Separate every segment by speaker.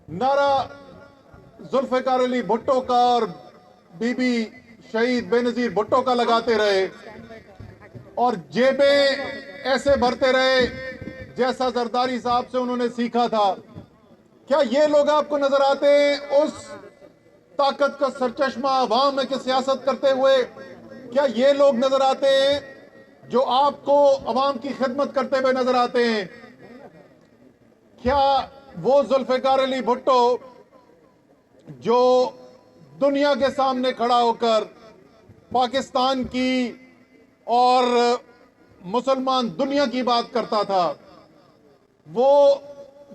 Speaker 1: नारा जुल्फिकार अली भुट्टो का और बीबी शहीद बेनजीर भुट्टो का लगाते रहे और जेबें ऐसे भरते रहे जैसा जरदारी साहब से उन्होंने सीखा था। क्या ये लोग आपको नजर आते हैं उस ताकत का सरचश्मा अवाम में की सियासत करते हुए? क्या ये लोग नजर आते हैं जो आपको अवाम की खिदमत करते हुए नजर आते हैं? क्या वो जुल्फिकार अली भुट्टो जो दुनिया के सामने खड़ा होकर पाकिस्तान की और मुसलमान दुनिया की बात करता था, वो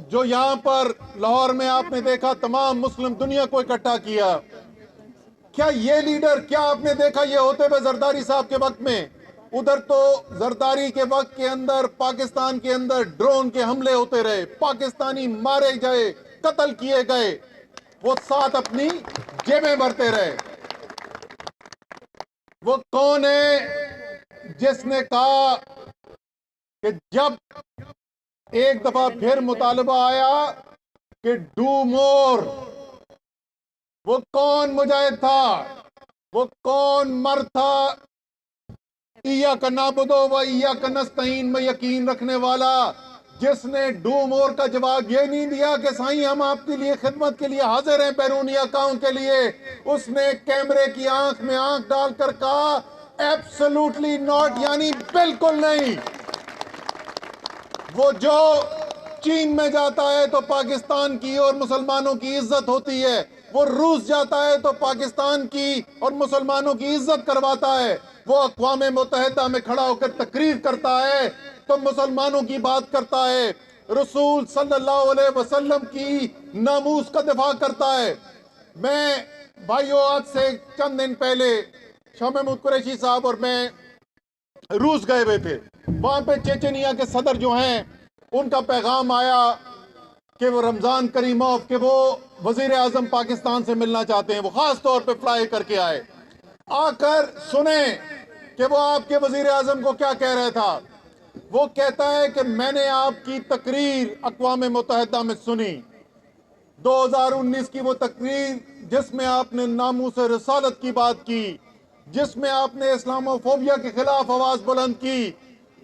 Speaker 1: जो यहां पर लाहौर में आपने देखा तमाम मुस्लिम दुनिया को इकट्ठा किया, क्या ये लीडर, क्या आपने देखा ये होते हुए जरदारी साहब के वक्त में? उधर तो जरदारी के वक्त के अंदर पाकिस्तान के अंदर ड्रोन के हमले होते रहे, पाकिस्तानी मारे गए, कत्ल किए गए, वो साथ अपनी जेबें भरते रहे। वो कौन है जिसने कहा कि जब एक दफा फिर मुतालबा आया कि डू मोर, वो कौन मुजाहिद था, वो कौन मर्द था इया का नाबुदो व इया का नस्तईन में यकीन रखने वाला, जिसने डू मोर का जवाब ये नहीं दिया कि साईं हम आपके लिए खिदमत के लिए हाजिर हैं बैरूनी अकाउंट के लिए? उसने कैमरे की आंख में आंख डालकर कहा एब्सोल्युटली नॉट, यानी बिल्कुल नहीं। वो जो चीन में जाता है तो पाकिस्तान की और मुसलमानों की इज्जत होती है, वो रूस जाता है तो पाकिस्तान की और मुसलमानों की इज्जत करवाता है, वो अक़वाम मुत्तहिदा में खड़ा होकर तकरीर करता है तो मुसलमानों की बात करता है, रसूल सल्लल्लाहु अलैहि वसल्लम की नामूस का दिफा करता है। मैं भाइयों, आज से चंद दिन पहले शाह महमूद कुरैशी साहब और मैं रूस गए हुए थे। वहां पे चेचनिया के सदर जो हैं उनका पैगाम आया कि वो रमजान करीमोव के वो वजीर आजम पाकिस्तान से मिलना चाहते हैं। वो खास तौर पे फ्लाई करके आए, आकर सुने कि वो आपके वजीर आजम को क्या कह रहा था। वो कहता है कि मैंने आपकी तकरीर अक़वाम मुत्तहिदा में सुनी, 2019 की वो तकरीर जिसमें आपने नामूस रिसालत की बात की, जिसमें आपने इस्लामोफोबिया के खिलाफ आवाज बुलंद की।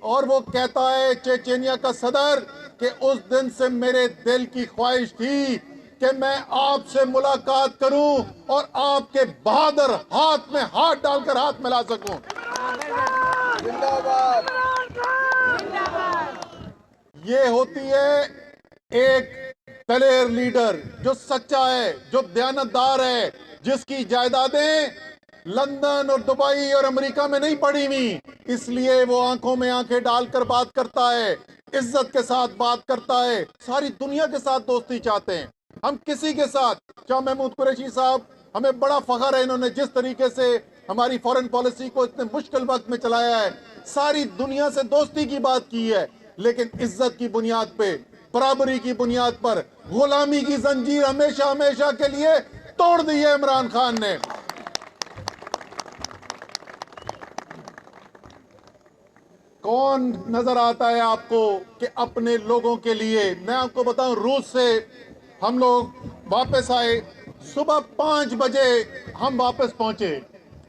Speaker 1: और वो कहता है चेचेनिया का सदर कि उस दिन से मेरे दिल की ख्वाहिश थी कि मैं आपसे मुलाकात करूं और आपके बहादुर हाथ में हाथ डालकर हाथ मिला सकूं। जिंदाबाद। ये होती है एक दलेर लीडर जो सच्चा है, जो दयानतदार है, जिसकी जायदादें लंदन और दुबई और अमेरिका में नहीं पड़ी हुई, इसलिए वो आंखों में आंखें डालकर बात करता है, इज्जत के साथ बात करता है। सारी दुनिया के साथ दोस्ती चाहते हैं हम, किसी के साथ। शाह महमूद कुरैशी साहब, हमें बड़ा फख्र है, इन्होंने जिस तरीके से हमारी फॉरेन पॉलिसी को इतने मुश्किल वक्त में चलाया है, सारी दुनिया से दोस्ती की बात की है, लेकिन इज्जत की बुनियाद पे, बराबरी की बुनियाद पर गुलामी की जंजीर हमेशा हमेशा के लिए तोड़ दी है इमरान खान ने। कौन नजर आता है आपको कि अपने लोगों के लिए? मैं आपको बताऊं, रूस से हम लोग वापस आए, सुबह 5 बजे हम वापस पहुंचे,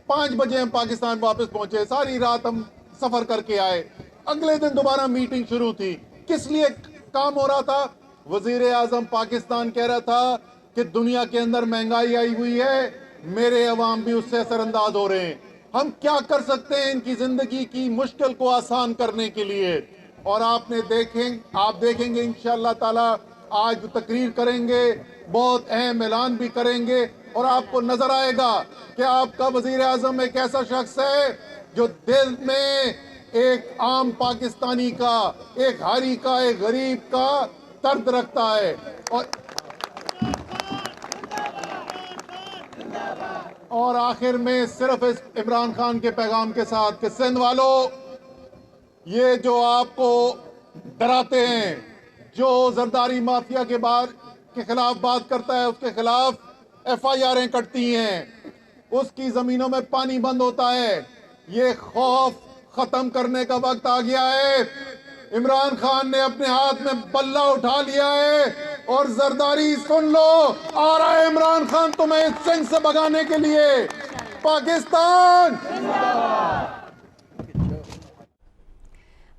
Speaker 1: 5 बजे हम पाकिस्तान वापस पहुंचे, सारी रात हम सफर करके आए। अगले दिन दोबारा मीटिंग शुरू थी। किस लिए काम हो रहा था? वजीर आजम पाकिस्तान कह रहा था कि दुनिया के अंदर महंगाई आई हुई है, मेरे अवाम भी उससे असरअंदाज हो रहे हैं, हम क्या कर सकते हैं इनकी जिंदगी की मुश्किल को आसान करने के लिए। और आप देखेंगे इंशाअल्लाह ताला, आज तकरीर करेंगे, बहुत अहम ऐलान भी करेंगे और आपको नजर आएगा कि आपका वजीर आजम एक ऐसा शख्स है जो दिल में एक आम पाकिस्तानी का, एक हारी का, एक गरीब का दर्द रखता है। और आखिर में सिर्फ इस इमरान खान के पैगाम के साथ कि सिंध वालों, ये जो आपको डराते हैं, जो जरदारी माफिया के खिलाफ बात करता है, उसके खिलाफ FIR कटती हैं, उसकी जमीनों में पानी बंद होता है, ये खौफ खत्म करने का वक्त आ गया है। इमरान खान ने अपने हाथ में बल्ला उठा लिया है और जरदारी सुन लो, आ रहा है इमरान खान तुम्हें इस सिंध से भगाने के लिए। पाकिस्तान।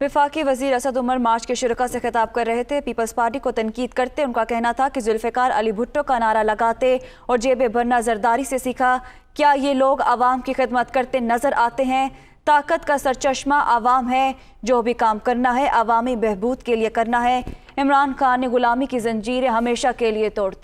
Speaker 2: वफाकी वजीर असद उमर मार्च के शुरका से खिताब कर रहे थे। पीपल्स पार्टी को तनकीद करते उनका कहना था कि जुल्फ़िकार अली भुट्टो का नारा लगाते और जेबें भरना जरदारी से सीखा। क्या ये लोग आवाम की खिदमत करते नजर आते हैं? ताकत का सरचश्मा आवाम है। जो भी काम करना है आवामी बहबूद के लिए करना है। इमरान खान ने गुलामी की जंजीरें हमेशा के लिए तोड़ दी।